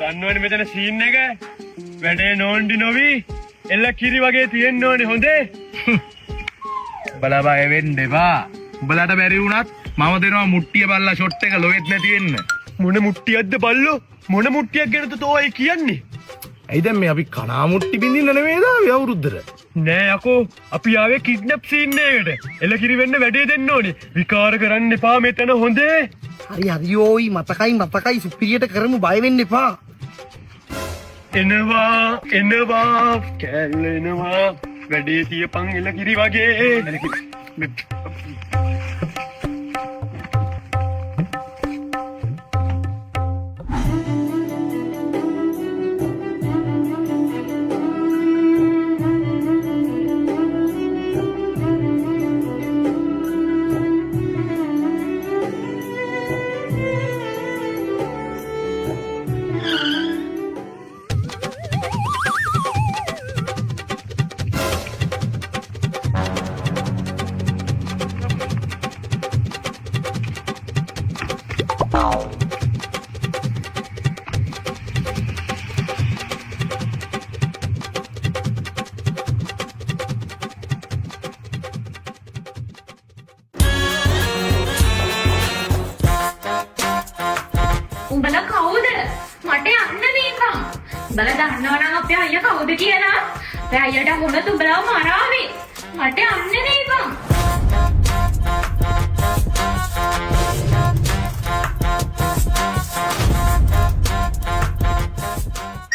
දන්නවනේ මෙතන සීන් එක. වැඩේ නෝන්ඩි නොවි. එල්ල කිරි වගේ තියෙන්න ඕනේ හොඳේ. බලා බය වෙන්න එපා. උඹලට බැරි වුණත් මම දෙනවා මුට්ටිය බල්ලා ෂොට් එක ලොවෙත් නැති වෙන්න. මොන මුට්ටියක්ද බල්ලෝ? මොන මුට්ටියක් ගැනද තෝයි කියන්නේ? ඇයි දැන් මේ අපි කනා මුට්ටි බින්දින්න නෙමෙයිද ආවේ අවුරුද්දට? නෑ යකෝ අපි ආවේ කිඩ්නැප් සීන් එකකට. එල කිරි වෙන්න වැඩේ දෙන්න ඕනේ. විකාර කරන්න එපා මෙතන හොඳේ. හරි හරියෝයි මතකයි සුපිරියට කරමු බය වෙන්න එපා. එනවා කෑල්ල එනවා. වැඩේ තියපන් එල කිරි වගේ. උඹලා කවුද? මට යන්න දීපන්. උඹලා දන්නවනම් අපේ අයියා කවුද කියලා? අපේ අයියාට මොනද උඹලා මරාවේ? මට යන්න දීපන්.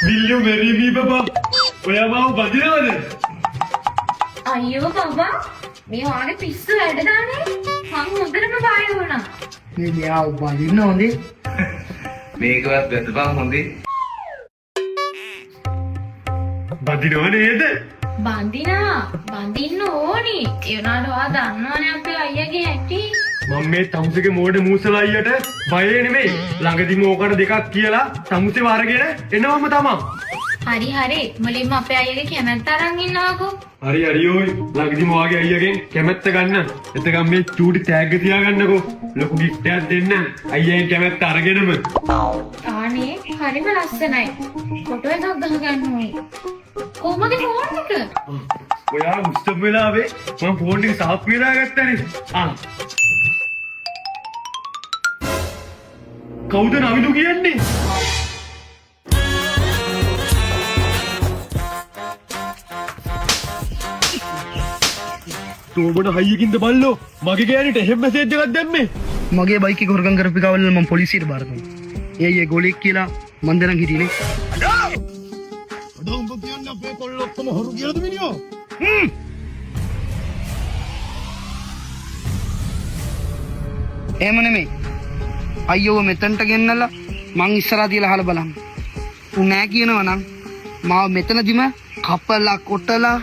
Will you marry me, Baba? ඔයා මාව බදිනවද? අයියෝ බබා මේ වාගේ පිස්සු වැඩ දාන්නේ. මං හොඳටම බය වුණා. මේ මෙයා උබලින්න හොඳේ. මේකවත් වැදපන් හොඳේ. බදිනව නේද? බඳින්න ඕනි. ඒ වුණාට ඔයා දන්නවනේ අපේ අයියාගේ ඇටි. මම මේ තමුසේගේ මෝඩ මූසලා අයියට බය නෙමෙයි. ළඟදිම ඕකට දෙකක් කියලා තමුසේ වරගෙන එනවම තමා. හරි මුලින්ම අපේ අයියාගේ කැමැත්ත අරන් ඉන්නවකෝ. හරි ඔය් ළඟදිම වාගේ අයියගෙන් කැමැත්ත ගන්න. එතකම් මේ චූටි තෑග්ග තියාගන්නකෝ. ලොකු ගිෆ්ට් එකක් දෙන්න. අයියගෙන් කැමැත්ත අරගෙනම. ආනේ හරිම ලස්සනයි. ෆොටෝ එකක් ගහගන්න ඕනේ. කොහමද ෆෝන් එක? ඔයා උත්සව වෙලාවේ මම ෆෝන් එක සාප් වෙලා ගත්තනේ. කවුද නවිදු කියන්නේ? තෝබන හයියකින්ද බල්ලෝ මගේ ගෑනිට එහෙම මැසේජ් එකක් දැම්මේ. මගේ බයික් එක හොරගම් කරපු ගාවල මම පොලිසියට බාර දුන්නා. ඒ ගෝලෙක් කියලා මන් දැනන් හිටියේ නේ. අද උඹ කියන්නේ අපේ කොල්ල ඔක්කොම හොරු කියලාද මිනිහෝ? එහෙම නෙමෙයි. අයියෝ මෙතනට ගෙන්නලා මං ඉස්සරහා තියලා අහලා බලන්න. උන් නෑ කියනවා නම් මාව මෙතනදිම කපලා කොටලා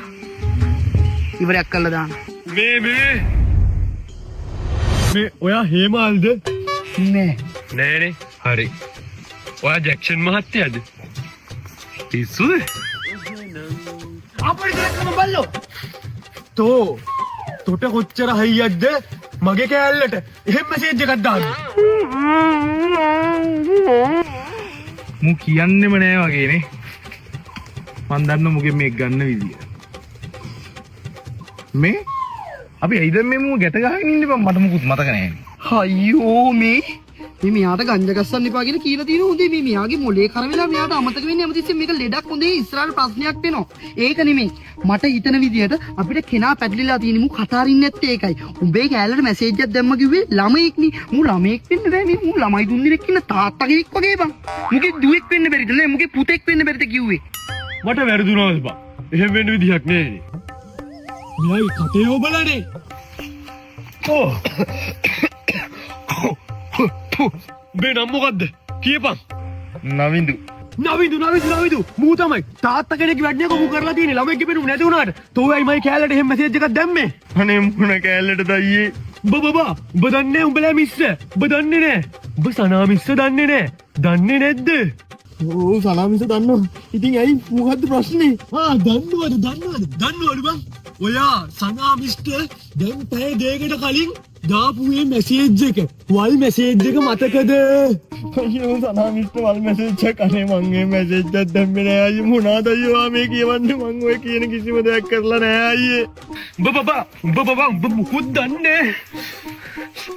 ඉවරයක් කළා දාන්න. මේ ඔයා හේමාල්ද? නෑ. නෑනේ. හරි. ඔයා ජැක්සන් මහත්තයාද? පිස්සුද? අපිට දැක්කම බල්ලෝ. තොට කොච්චර හයියක්ද මගේ කෑල්ලට එහෙම මැසේජ් එකක් දාන්න. මු කියන්නෙම නෑ වගේනේ. මන් දන්න මුගෙන් මේක ගන්න විදිය. මේ අපි ඇයිද මේ මු ගැට ගහගෙන ඉන්නේ බං මට මුකුත් මතක නෑ. අයියෝ මේ මෙයාට ගංජා ගස්සන්න එපා කියලා කියලා තියෙනවා. හොඳේ මේ මෙයාගේ මොලේ කර වෙලා මෙයාට අමතක වෙන්නේ හැමතිස්සෙම මේක ලෙඩක්. හොඳේ ඉස්සරහට ප්‍රශ්නයක් වෙනවා. ඒක නෙමෙයි. මට හිතන විදිහට අපිට කෙනා පැටලිලා තියෙන මු කතාරින් නැත්තේ ඒකයි. උඹේ කෑල්ලට මැසේජ් එකක් දැම්ම කිව්වේ ළමයෙක් නේ. මු ළමයෙක් වෙන්න බෑ මේ මු ළමයි තුන් දෙනෙක් ඉන්න තාත්තගේ එක් වගේ බං. මුගේ දුවෙක් වෙන්න බැරිද නේ? මුගේ පුතෙක් වෙන්න බැරිද කිව්වේ? මට වැරදුනවද බං? එහෙම වෙන්න විදිහක් නෑනේ. මෙයි කටේ ඔබලානේ. උඹේ නම මොකද්ද? කියපන්. නවින්දු. මූ තමයි තාත්තා කෙනෙක් වැඩනේ කොහොම කරලා තියෙන්නේ. ළමයිගේ පෙනුම නැති වුණාට. තෝයයි මයි කෑල්ලට එහෙම මැසේජ් එකක් දැම්මේ. අනේ මොන කෑල්ලටද අයියේ? බබා උඹ දන්නේ උඹලා මිස්ස. උඹ දන්නේ නෑ. උඹ සනා මිස්ස දන්නේ නෑ. දන්නේ නැද්ද? ඕ සලාමිස දන්නවා. ඉතින් ඇයි මොකද්ද ප්‍රශ්නේ? දන්නවද බං? ඔයා සනා මිස්ටර් දැන් පැය දෙකකට කලින් දාපු මේ මැසේජ් එක වල් මැසේජ් එක මතකද? අයියෝ සනාමිස්ට වල් මැසේජ් එක අනේ මං මේ මැසේජ් එකක් දැම්මේ නෑ අයියේ මොනවාද අයියෝ මේ කියවන්නේ මං ඔය කියන කිසිම දෙයක් කරලා නෑ අයියේ උඹ මුකුත් දන්නේ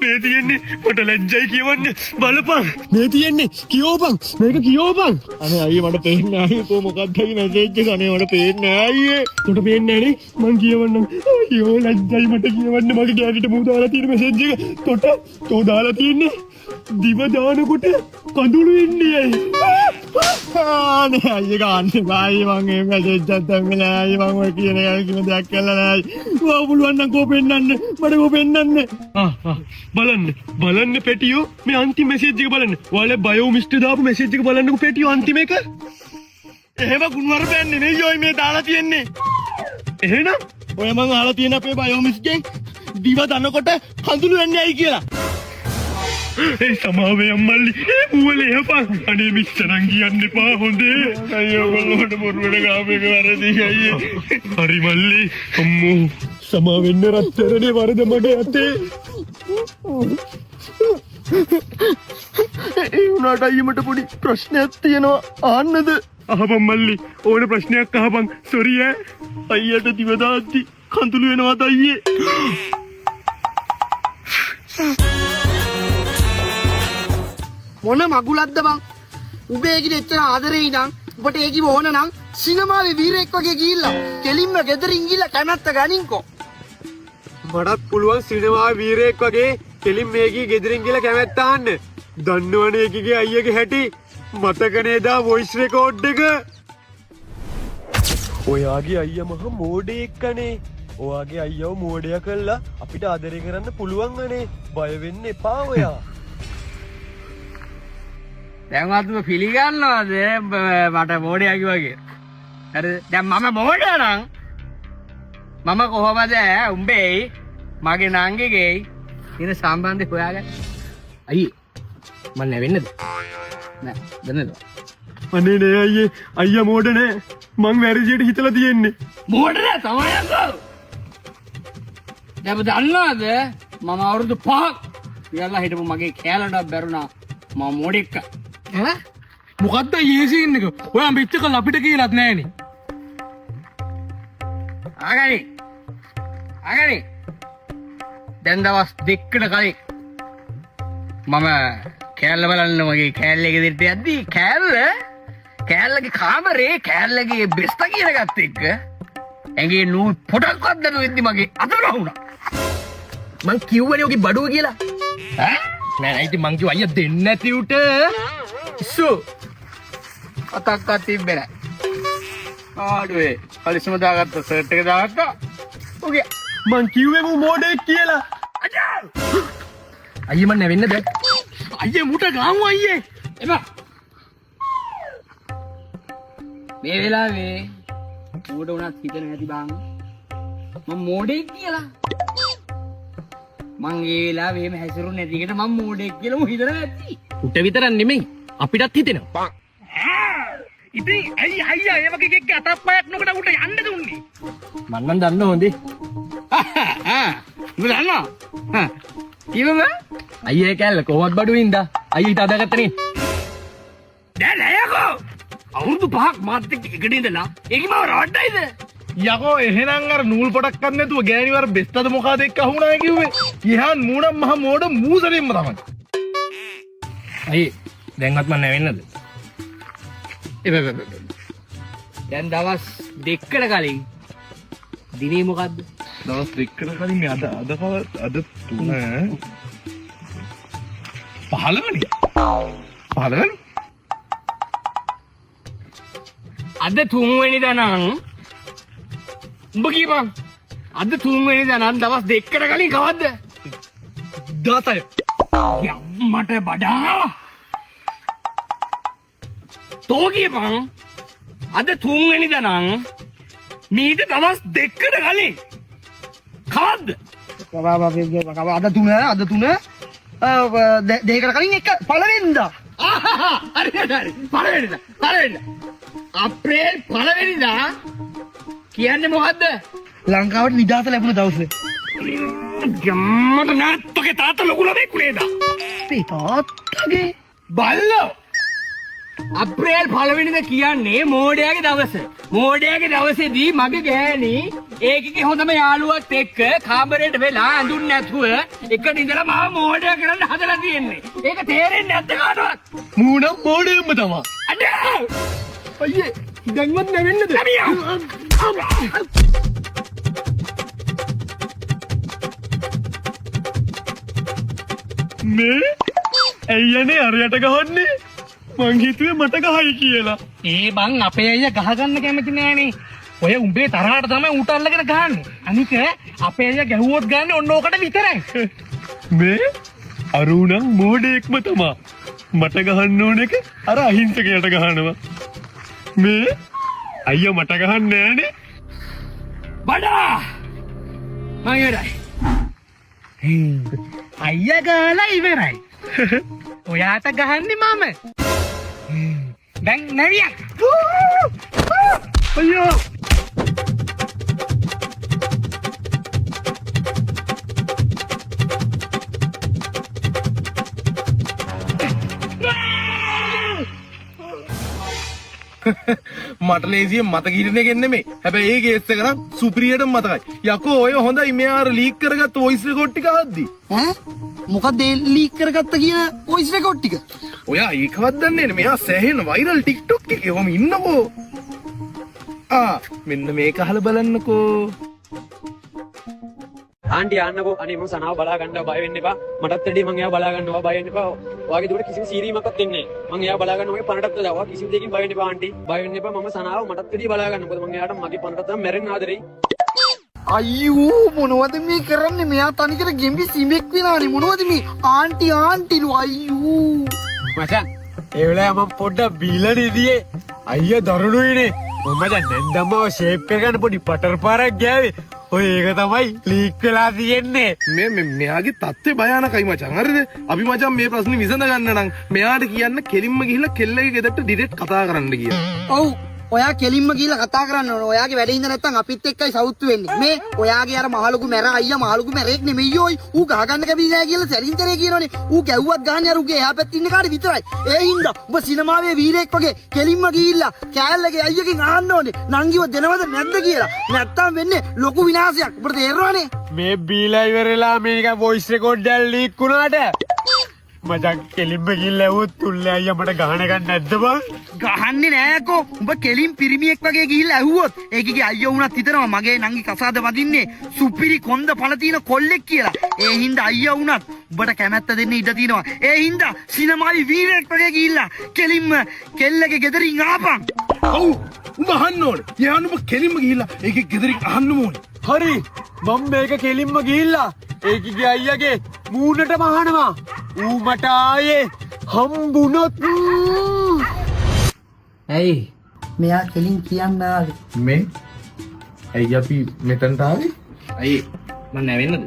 මේ තියෙන්නේ මට ලැජ්ජයි කියවන්නේ බලපන් මේ තියෙන්නේ කියෝපන් මේක කියෝපන් අනේ අයියේ මට පේන්නේ නෑ අයියේ කො මොකක්ද අයියේ මැසේජ් එක අනේ මට පේන්නේ නෑ අයියේ උට පේන්නේ නෑනේ මං කියවන්නම් අයියෝ ලැජ්ජයි මට කියවන්න මගේ ගෑනිට මූ දාලා තියෙන මැසේජ් එක තෝ දාලා තියෙන්නේ දිව දානකොට කඳුළු එන්නේ අනේ අයියේ ගන්න බෑ මං මේ මැසේජ් එකක් දැම්මේ නෑ අයියේ මං ඔය කියන එක කිසිම දෙයක් කරලා නෑ ඔයා පුළුවන් නම් කෝ පෙන්නන්න මට කෝ පෙන්නන්න බලන්න පෙටියෝ මේ අන්තිම මැසේජ් එක බලන්න ඔයාලා බයෝ මිස්ටර් දාපු මැසේජ් එක බලන්නකෝ පෙටියෝ අන්තිම එක එහෙම ගුණවරපයක් නෙමෙයි ඔය මේ දාලා තියෙන්නේ එහෙනම් ඔය මං අහලා තියෙන අපේ බයෝමිස්ගෙන් දිව දනකොට කඳුළු එන්නේ ඇයි කියලා ඒ සමාවේ අම්මල්ලි ඒ මුවලේ යපන් අනේ මිස්ටරන් කියන්න එපා හොඳේ අයියෝ ඔයගොල්ලෝට බොරුවට ගාපේක වැරදි අයියේ හරි මල්ලි අම්මෝ සමා වෙන්න රත්තරනේ වරද මගේ අතේ ඒ උනාට අයියේ මට පොඩි ප්‍රශ්නයක් තියෙනවා අහන්නද අහපන් මල්ලි ඕන ප්‍රශ්නයක් අහපන් සොරි ඈ අයියට දිව දාද්දි කඳුළු වෙනවද අයියේ මොන මගුලක්ද බං උඹේ ඒකිට එච්චර ආදරේ ඉඳන් ඔබට ඒකිව ඕන නම් සිනමාවේ වීරයෙක් වගේ ගිහිල්ලා කෙලින්ම ගෙදරින් ගිහිල්ලා කැමැත්ත ගනින්කෝ මටත් පුළුවන් සිනමා වීරයෙක් වගේ කෙලින් මේකී ගෙදරින් ගිහලා කැමැත්ත අහන්න දන්නවනේ ඒකගේ අයියගේ හැටි මතක නේද වොයිස් රෙකෝඩ් එක ඔයාගේ අයියා මහ මෝඩයෙක් අනේ ඔයාගේ අයියව මෝඩයා කළා අපිට ආදරේ කරන්න පුළුවන් අනේ බය වෙන්න එපා ඔයා දැන්වත්ම පිළිගන්නවද මට මෝඩයා කිව්වාගේ හරිද දැන් මම මෝඩයා නම් මම කොහොමද උඹේ මගේ නංගිගේ ඉන සම්බන්ධය හොයාගන්න අයියේ මම නැවෙන්නද නෑ දන්නද අනේ නෑ අයියේ අයියා මෝඩ නෑ මං වැරදියට හිතලා තියෙන්නේ මෝඩ නෑ තමයි අක්කෝ දැන් දන්නවද මම අවුරුදු 5ක් ඉයලා හිටපු මගේ කැලණක් බැරුණා මම මෝඩෙක්ක ඈ මොකද්ද ඊසීන් එක ඔයා මෙච්ච කල් අපිට කියලාත් නෑනේ ආගනි දැන් දවස් දෙකකට කලින් මම කෑල්ල බලන්න මගේ කෑල්ල ගෙදරට යද්දී කෑල්ලගේ කාමරේ කෑල්ලගේ බෙස්ත කියන ගත්ත එක්ක ඇඟේ නූල් පොඩක්වත් නැතුව ඉද්දි මගේ අත රවුණා මං කිව්වනේ ඔගේ බඩුව කියලා ඈ නෑ ඉතින් මං කිව්වා අයියා දෙන්න නැති උට ඉස්සු අතක්වත් තිබ්බේ නෑ ආඩුවේ කලිසම දාගත්ත සර්ට් එක දාගත්තා ඔගේ මං කිව්වේ මූ මෝඩෙක් කියලා අයියේ මන් නැවෙන්න බෑ අයියේ මුට ගාමු අයියේ එපා මේ වෙලාවේ මෝඩ උනත් හිතන නැති බං මම මෝඩෙක් කියලා මං ඒ වෙලාවේ එහෙම හැසිරුනේ නැති එකට මම මෝඩෙක් කියලා හිතන නැති උට විතරක් නෙමෙයි අපිටත් හිතෙනවා ඉතින් අයියා ඒ වගේ කෙක්ක අතප්පයක් නොකට උට යන්න දුන්නේ මම නම් දන්න හොඳේ උඹ දන්නවා කිව්වම අයියේ කැල්ල කොහොමද බඩුවින්ද අයියා හිත අදාගත්තනේ දැන් අයකෝ අවුරුදු 5ක් මාත් එක්ක එකට ඉඳලා ඒකම රවට්ටයිද යකෝ එහෙනම් අර නූල් පොඩක් ගන්න නැතුව ගෑණිවර බෙස්තද මොකද එක්ක අහුණා කිව්වේ ඉහන් මූණම් මහ මෝඩ මූසලින්ම තමයි අයියේ දැන්වත් මම නැවෙන්නද දැන් දවස් දෙකකට කලින් දිනේ මොකද්ද දවස් දෙකකට කලින් අද 3 15 අද 3 වෙනිදා නම් උඹ කියපන් අද 3 වෙනිදා නම් දවස් දෙකකට කලින් කවද්ද 16 මට බඩා තෝ කියපන් අද 3 වෙනිදා නම් මීට දවස් දෙකකට කලින් කවද්ද අද 3 දෙකකට කලින් එක පළවෙනිදා හරි පළවෙනිදා අප්‍රේල් පළවෙනිදා කියන්නේ මොකද්ද ලංකාවට නිදහස ලැබුණ දවසේ ගම්මට නාත්තගේ තාත්තා ලොකු ළමෙක් නේද අපේ තාත්තගේ බල්ලෝ අප්‍රේල් පළවෙනිද කියන්නේ මෝඩයාගේ දවස. මෝඩයාගේ දවසේදී මගේ ගෑණි ඒකගේ හොඳම යාළුවත් එක්ක කාමරේට වෙලා ඇඳුම් නැතුව එකට ඉඳලා මාව මෝඩයා කරන්න හදලා තියෙන්නේ. ඒක තේරෙන්නේ නැද්ද කාටවත්? මූණම් මෝඩයෙක්ම තමයි. අනේ! අයියේ දැන්වත් නැවෙන්නද? මේ ඇයියනේ අරයට ගහන්නේ? මං හිතුවේ මට ගහයි කියලා. ඒ බං අපේ අයියා ගහගන්න කැමති නෑනේ. ඔය උඹේ තරහට තමයි ඌට අල්ලගෙන ගහන්නේ. අනික අපේ අයියා ගැහුවොත් ගන්නේ ඔන්න ඕකට විතරයි. මේ අරුණම් මෝඩයෙක්ම තමා. මට ගහන්න ඕන එක අර අහිංසකයට ගහනවා. මේ අයියා මට ගහන්නේ නෑනේ. බඩා! මං ඉවරයි. අයියා ගාලා ඉවරයි. ඔයාට ගහන්නේ මම. දැන් නැවියක්. අයියා මට ලේසියෙන් මතක හිටින එකෙන් නෙමෙයි. හැබැයි ඒ කේස් එක නම් සුපිරියටම මතකයි. යකෝ ඔය හොඳයි මෙයා අර ලීක් කරගත්ත වොයිස් රෙකෝඩ් ටික අහද්දි. ඈ මොකද ලීක් කරගත්ත කියන වොයිස් රෙකෝඩ් ටික? ඔයා ඒකවත් දන්නේ නැහැ. මෙයා සෑහෙන වයිරල් TikTok එකේ ඔහම ඉන්නකෝ. මෙන්න මේක අහලා බලන්නකෝ. ආන්ටි ආන්නකෝ අනේ මම සනාව බලා ගන්නවා බය වෙන්න එපා මටත් වැඩි මම එයා බලා ගන්නවා බය වෙන්න එපා ඔයාගේ දුවට කිසිම සීරීමක්වත් දෙන්නේ නැහැ මම එයා බලා ගන්න ඔගේ පණටත් දාවා කිසිම දෙයකින් බය වෙන්න එපා ආන්ටි බය වෙන්න එපා මම සනාව මටත් වැඩි බලා ගන්න මොකද මම එයාට මගේ පණටත් තමයි මැරෙන්න ආදරෙයි අයියෝ මොනවද මේ කරන්නේ? මෙයා තනිකර ගෙම්බි සිඹෙක් වෙනානේ. මොනවද මේ ආන්ටිලු අයියෝ. මචං ඒ වෙලාවේ මම පොඩ්ඩක් බීලා නිදියේ. අයියා දරුණුයිනේ. මම දැන් නැන්දම්මව ෂේප් කරගන්න පොඩි පටර් පාරක් ගෑවේ. ඔය ඒක තමයි ලීක් වෙලා තියෙන්නේ. මෙයාගේ තත්ත්වය භයානකයි මචං. හරිද? අපි මචං මේ ප්‍රශ්නේ විසඳ ගන්න නම් මෙයාට කියන්න කෙලින්ම ගිහිල්ලා කෙල්ලගේ ගෙදරට ඩිරෙක්ට් කතා කරන්න කියලා. ඔව් ඔයා කෙලින්ම ගිහලා කතා කරන්න ඕන. ඔයාගේ වැඩේ ඉඳ නැත්තම් අපිත් එක්කයි සවුත්තු වෙන්නේ. මේ ඔයාගේ අර මහලුකු මැර අයියා මහලුකු මැරෙක් නෙමෙයි ඔයි. ඌ ගහ ගන්න කැපිලා කියලා සැරින් කරේ කියනෝනේ. ඌ ගැව්වත් ගහන්නේ අර ඌගේ එහා පැත්තේ ඉන්න කාට විතරයි. ඒ හින්දා ඔබ සිනමාවේ වීරයෙක් වගේ කෙලින්ම ගිහිල්ලා කෑල්ලගේ අයියගෙන් අහන්න ඕනේ. නංගිව දෙනවද නැද්ද කියලා. නැත්තම් වෙන්නේ ලොකු විනාශයක්. ඔබට තේරෙනවනේ? මේ බීලා ඉවරලා මේක වොයිස් රෙකෝඩ් එක ලීක් වුණාට මචං කෙලින්ම ගිහිල්ලා ඇහුවොත් තුල්ලේ අයියා මට ගහන ගන්න නැද්ද බං? ගහන්නේ නෑකෝ. උඹ කෙලින් පිරිමියෙක් වගේ ගිහිල්ලා ඇහුවොත් ඒකගේ අයියා වුණත් හිතනවා මගේ නංගි කසාද වදින්නේ සුපිරි කොන්ද පළ තියෙන කොල්ලෙක් කියලා. ඒ හින්දා අයියා වුණත් උඹට කැමැත්ත දෙන්න ඉඩ තියෙනවා. ඒ හින්දා සිනමාවේ වීරයෙක් වගේ ගිහිල්ලා කෙලින්ම කෙල්ලගේ ගෙදරින් ආපන්. ඔව් උඹ අහන්න ඕනේ. යාන් උඹ කෙලින්ම ගිහිල්ලා ඒකේ ගෙදරින් අහන්න ඕනේ. හරි මම මේක කෙලින්ම ගිහිල්ලා ඒකගේ අයියාගේ මූණටම අහනවා. ඌ මට ආයේ හම්බුනොත් ඇයි මෙයා කෙලින් කියන්න ආවේ? මේ ඇයි අපි මෙතනට ආවේ? අයියේ මම නැවෙන්නද?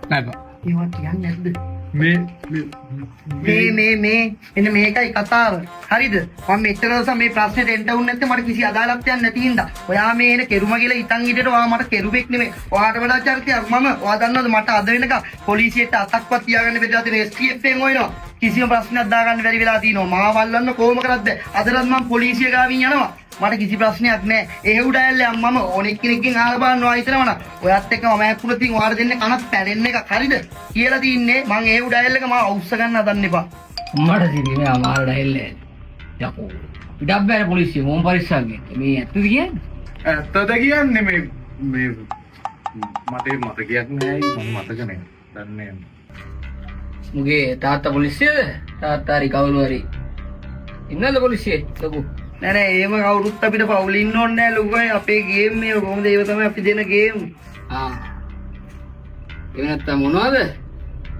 නෑ බා. ඒවා කියන්නේ නැද්ද? මේ මේ එන්න මේකයි කතාව. හරිද? මම මෙච්චර දවස් මේ ප්‍රශ්නේ දෙන්න උන්නේ නැත්නම් මට කිසි අදාළත්වයක් නැති හින්දා. ඔයා මේ එන කෙරුම කියලා ඉතින් හිටියට ඔයා මට කෙරුවෙක් නෙමෙයි. ඔයාට වඩා චරිතයක් මම. ඔයා දන්නවද මට අද වෙනකම් පොලිසියට අතක්වත් තියාගන්න බැරිලා තියෙන STF එකෙන් හොයනවා. කිසිම ප්‍රශ්නයක් දාගන්න බැරි වෙලා තියෙනවා. මාව අල්ලන්න කොහොම කරද්ද? අදටත් මම පොලිසිය ගාවින් යනවා. මට කිසි ප්‍රශ්නයක් නැහැ. එහෙව් ඩයල්ලේ මම ඕනෙක් කෙනෙක්ගෙන් අහලා බලනවා හිතනවනම් ඔයත් එක්ක මම ඇක්කුණ තින් ඔයාලා දෙන්නේ කනක් පැලෙන්න එක හරිද? කියලා තින්නේ මං එහෙව් ඩයල් එක මාව අවුස්ස ගන්න හදන්න එපා. මට තිබුණේ අමාරු ඩයල් එක. යකෝ. පිටක් බැල පොලිසිය මොම් පරිස්සම්ගේ. මේ ඇත්තද කියන්නේ? ඇත්තද කියන්නේ මේ මට මතකයක් නෑ මම මතක නෑ. දන්නේ නෑ. මුගේ තාත්තා පොලිසියද? තාත්තා හරි කවුරු හරි. ඉන්නද පොලිසියේ? ලොකු. නෑ නෑ එහෙම කවුරුත් අපිට පවුල ඉන්න ඕනේ නෑ ලුගයි. අපේ ගේම් මේ කොහොමද ඒව තමයි අපි දෙන ගේම්. ඒ නැත්තම් මොනවද?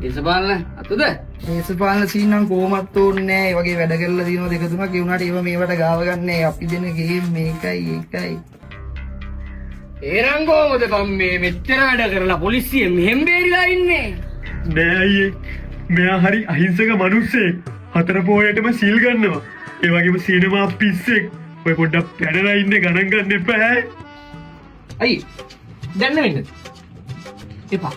දේශපාලන අතද? දේශපාලන සීන් නම් කොහොමත් ඕනේ නෑ. ඒ වගේ වැඩ කරලා දිනව දෙක තුනක් ඒ උනාට ඒව මේවට ගාව ගන්නෑ. අපි දෙන ගේම් මේකයි ඒකයි. ඒරං කොහොමද මේ මෙච්චර වැඩ කරලා පොලිසිය මෙහෙම බේරිලා ඉන්නේ? නෑ අයියේ මෙයා හරි අහිංසක මිනිස්සෙක්. හතර පොයටම සීල් ගන්නවා. ඒ වගේම සිනමා පිස්සෙක්. ඔය පොඩ්ඩක් පැනලා ඉන්නේ ගණන් ගන්න එපා. අයි දැන් නෙවෙන්න. එපා.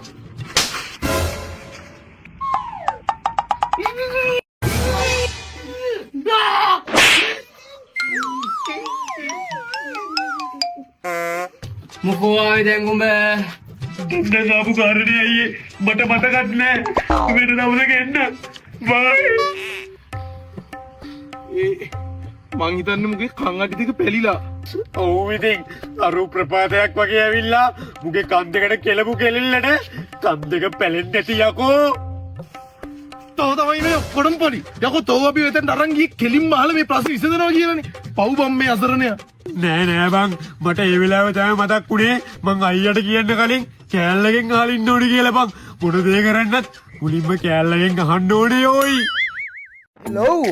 මොකෝ ආවේ දැන් උඹ? දැන් ආපු කාරණේ අයියේ මට මතකත් නෑ. වෙන දවසක එන්න. බයි. මං හිතන්නේ මුගේ කන් අඩි දෙක පැලිලා. ඔව් ඉතින් අරු ප්‍රපාතයක් වගේ ඇවිල්ලා මුගේ කන් දෙකට කෙලපු කෙලිල්ලට කන් දෙක පැලෙන්න ඇති යකෝ. තව තමයි මේ ඔක්කොටම පොඩි. යකෝ තව අපි වෙතෙන් අරන් ගියේ කෙලින්ම අහලා මේ ප්‍රශ්න විසඳනවා කියලානේ. පව් බම් මේ අසරණයා. නෑ බං මට ඒ වෙලාවේ තමයි මතක් වුණේ මං අයියට කියන්න කලින් කෑල්ලගෙන් අහලා ඉන්න ඕනේ කියලා බං. මොන දේ කරන්නත් මුලින්ම කෑල්ලගෙන් අහන්න ඕනේ යෝයි. හෙලෝ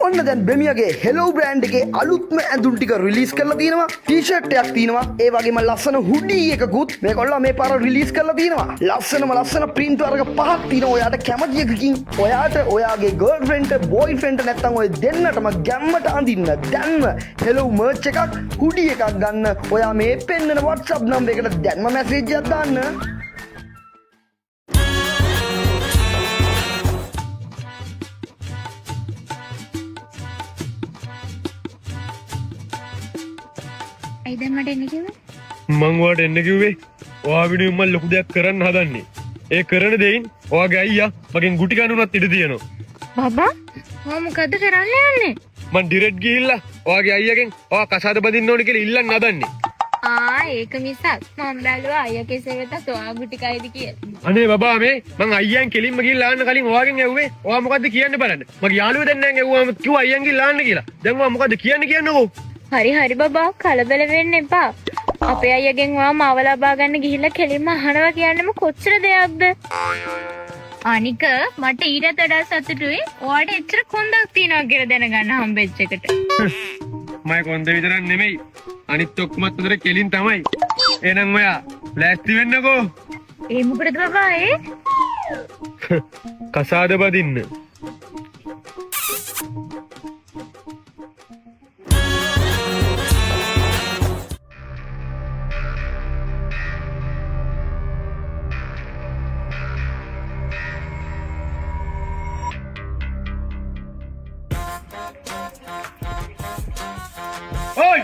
ඔන්න දැන් බෙමියගේ හෙලෝ බ්‍රෑන්ඩ් එකේ අලුත්ම ඇඳුම් ටික රිලීස් කරලා තියෙනවා. ටී-ෂර්ට් එකක් තියෙනවා. ඒ වගේම ලස්සන හුඩි එකකුත් මේගොල්ලෝ මේ පාර රිලීස් කරලා තියෙනවා. ලස්සන ප්‍රින්ට් වර්ග පහක් තියෙනවා. ඔයාට කැමති එකකින් ඔයාට ඔයාගේ ගර්ල්ෆ්‍රෙන්ඩ්ට බොයිෆ්‍රෙන්ඩ්ට නැත්නම් ඔය දෙන්නටම ගැම්මට අඳින්න දැන්ම හෙලෝ මර්ච් එකක් හුඩි එකක් ගන්න. ඔයා මේ පෙන්නන WhatsApp නම්බර් එකට දැන්ම මැසේජ් එකක් දාන්න. ඇයිද මට එන්න කිව්වේ? මං ඔයාට එන්න කිව්වේ ඔයා වෙනුවෙන් මම ලොකු දෙයක් කරන්න හදන්නේ. ඒ කරන දෙයින් ඔයාගේ අයියා මගෙන් ගුටි කනුනත් ඉඩ තියෙනවා. බබා මම මොකද්ද කරන්න යන්නේ? මං ඩිරෙක්ට් ගිහිල්ලා ඔයාගේ අයියාගෙන් ඔයා කසාද බඳින්න ඕනේ කියලා ඉල්ලන්න හදන්නේ. ඒක මිසක් මම බැලුවා අයියා කෙසේ වෙතත් ඔයා ගුටි කයිද කියලා. අනේ බබා මේ මං අයියන් කෙලින්ම ගිහිල්ලා ආන්න කලින් ඔයාගෙන් ඇහුවේ ඔයා මොකද්ද කියන්න බලන්න. මගේ යාළුවෝ දෙන්නෙන් ඇහුවාම කිව්වා අයියන් ගිහිල්ලා ආන්න කියලා. දැන් ඔයා මොකද්ද කියන්නකෝ? හරි බබා කලබල වෙන්න එපා. අපේ අයියගෙන් ඔයා මාව ලබා ගන්න ගිහිල්ලා කෙලින්ම අහනවා කියන්නේම කොච්චර දෙයක්ද? අනික මට ඊට වඩා සතුටුයි ඔයාට එච්චර කොන්දක් තියනවා කියලා දැනගන්න හම්බෙච්ච එකට. මම කොන්ද විතරක් නෙමෙයි අනිත් ඔක්කොමත් උදේ කෙලින් තමයි. එහෙනම් ඔයා ලෑස්ති වෙන්නකෝ. ඒ මොකටද බබා ඒ? කසාද බදින්න. ඔයි!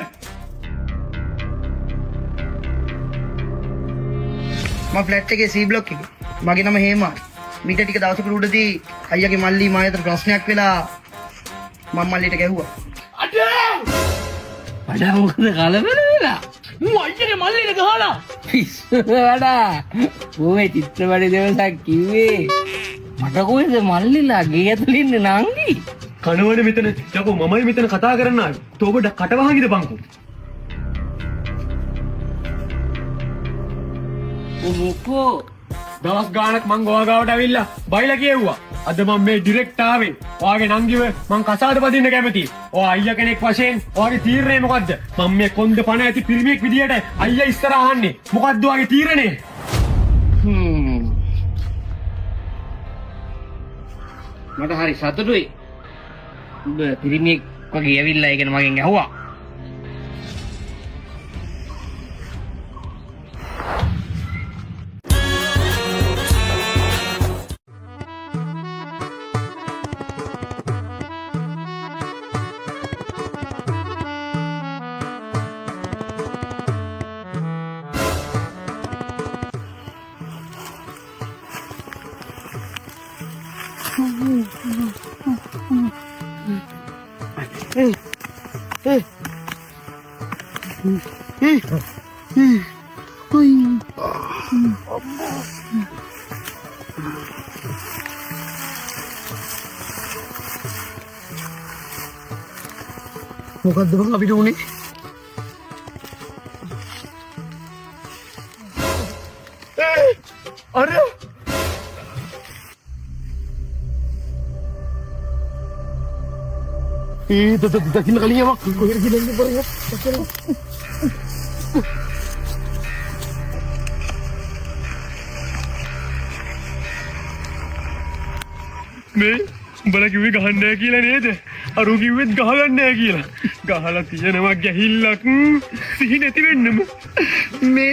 මම ෆ්ලැට් එකේ C බ්ලොක් එකේ. මගේ නම හේමා. මීට ටික දවසකට උඩදී අයියාගේ මල්ලි මායතර ප්‍රශ්නයක් වෙලා මම මල්ලිට ගැහුවා. වඩා මොකද කලබල වෙලා? ඌ අයියගේ මල්ලිට ගහලා. පිස්සු වඩා. ඌේ චිත්‍රපටි දවසක් කිව්වේ මට කොහෙද මල්ලිලා ගේ ඇතුළේ ඉන්නේ නංගි? කනවනේ මෙතන යකෝ මමයි මෙතන කතා කරන්න ආවේ. තෝබ කටවහන් ඉඳපන්කෝ. මොකෝ දවස් ගාණක් මං ගෝවා ගාවට ඇවිල්ලා බයිලා කියෙව්වා. අද මම මේ ඩිරෙක්ට් ආවේ. ඔයාගේ නංගිව මං කසාද බදින්න කැමතියි. ඔයා අයියා කෙනෙක් වශයෙන් ඔයාගේ තීරණය මොකද්ද? මම මේ කොන්ද පණ ඇති පිරිමියෙක් විදියට අයියා ඉස්සර අහන්නේ. මොකද්ද ඔයාගේ තීරණය? මට හරි සතුටුයි. උඹ පිරිමියෙක් වගේ ඇවිල්ලා ඒකන මගෙන් ඇහුවා. මොකද්ද බං අපිට උනේ? අර දකින්න කලින් යමක් කොහෙද ගිහින් ඉන්නේ මේ උඹලා කිව්වේ ගහන්න නැහැ කියලා නේද? අර උ කිව්වෙත් ගහගන්න නැහැ කියලා. ගහලා තියෙනවා ගැහිල්ලක් සිහි නැති වෙන්නම. මේ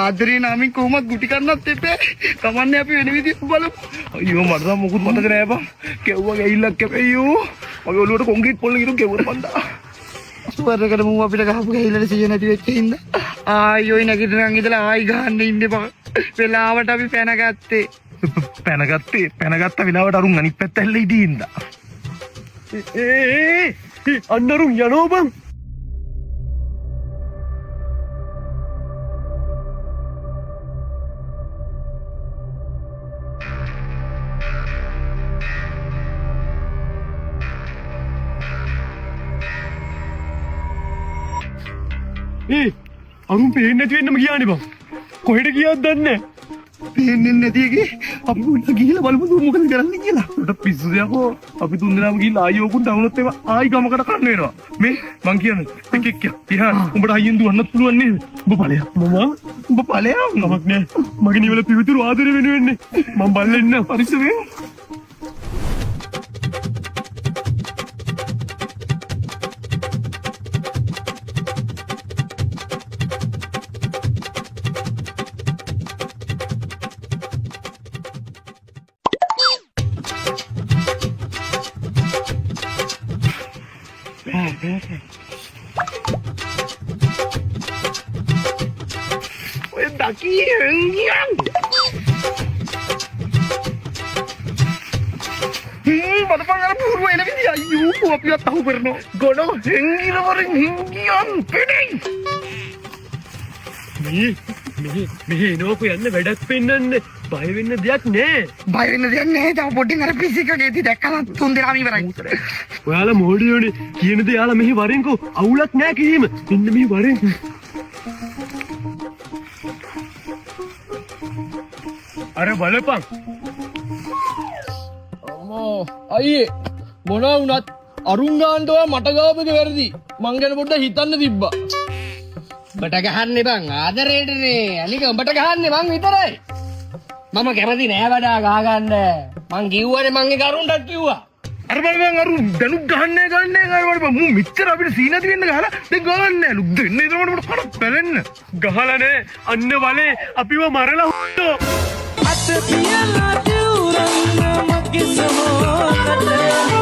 ආදරේ නාමින් කොහොමද ගුටි කන්නත් එපේ. කමන්නේ අපි වෙන විදිහට බලමු. අයියෝ මට නම් මොකුත් මතක නෑ බං. කෙව්වා ගෑයිල්ලක් කැපෙයියෝ. මගේ ඔළුවට කොන්ක්‍රීට් පොල්ල ගිරුම් කෙවුවට බන්දා. ස්වර්ගකට මූ අපිට ගහපු ගහිල්ලට සිය නැති වෙච්ච හින්දා ආයි නැගිටිනන් ඉඳලා ආයි ගහන්න ඉන්න බා. වෙලාවට අපි පැනගත්තේ. පැනගත්ත වෙලාවට අරුන් අනිත් පැත්ත ඇල්ල ඉදීන්ද. අන්නරුම් යනෝ බං. අරුම් පේන්නේ නැති වෙන්නම ගියානේ බං. කොහෙට ගියාද දන්නේ නැහැ. පේන්නේ නැති එකේ අපි පොඩ්ඩක් ගිහලා බලමු මොකද කරන්නේ කියලා. උට පිස්සු දෙයක්ෝ අපි තුන් දෙනාම ගිහලා ආයි ඕකුන් ඩවුන්ලෝඩ් ඒවා ආයි ගමකට කන්න වෙනවා. මේ මං කියන්නේ එක තියා උඹට අයියෙන් දුවන්නත් පුළුවන් නේද? උඹ ඵලයක් උඹ ඵලයක් නමක් නෑ. මගේ නිවල පිවිතුරු ආදරේ වෙනුවෙන්නේ මං බල්ලෙන්න පරිස්සමෙන්. ඔය දකියෙන් මතපන් අර පුරුව එන විදිය අයියෝ අපිවත් අහු කරනවා. ගොඩ හෙංගින වරින් හිංගියන් පෙඩේ. මෙහෙ එනෝකු යන්න වැඩක් පෙන්වන්න. බය වෙන්න දෙයක් නෑ. බය වෙන්න දෙයක් නැහැ. තව පොඩ්ඩින් අර පිසිකගේ දැක්කම තුන් දෙනාම ඉවරයි. ඔයාලා මොඩියෝනේ කියන දේ යාලා මෙහි වරෙන්කෝ අවුලක් නෑ කිසිම. මෙන්න මෙහි වරෙන්. අර බලපන්. අම්මෝ අයියේ මොනවා වුණත් අරුන් ගාන්ටවා මට ගාපක වැරදි. මං ගැන පොඩ්ඩක් හිතන්න තිබ්බා. උඹට ගහන්නේ බං ආදරේටනේ. අනික උඹට ගහන්නේ මං විතරයි. මම කැමති නෑ වඩා ගහගන්න. මං කිව්වනේ මං ඒ කරුණටත් කිව්වා. අර බලන්න අරු දනුක් ගහන්නේ අර මු මෙච්චර අපිට සීනති වෙන්න ගහලා දැන් ගහන්නේ ලුක් දෙන්න ඉතනකොට මට කඩ පැලෙන්න. ගහලා නෑ අන්න වලේ අපිව මරලා හොට්ටෝ. අත පියලා දියුරන්න මගේ සමෝකට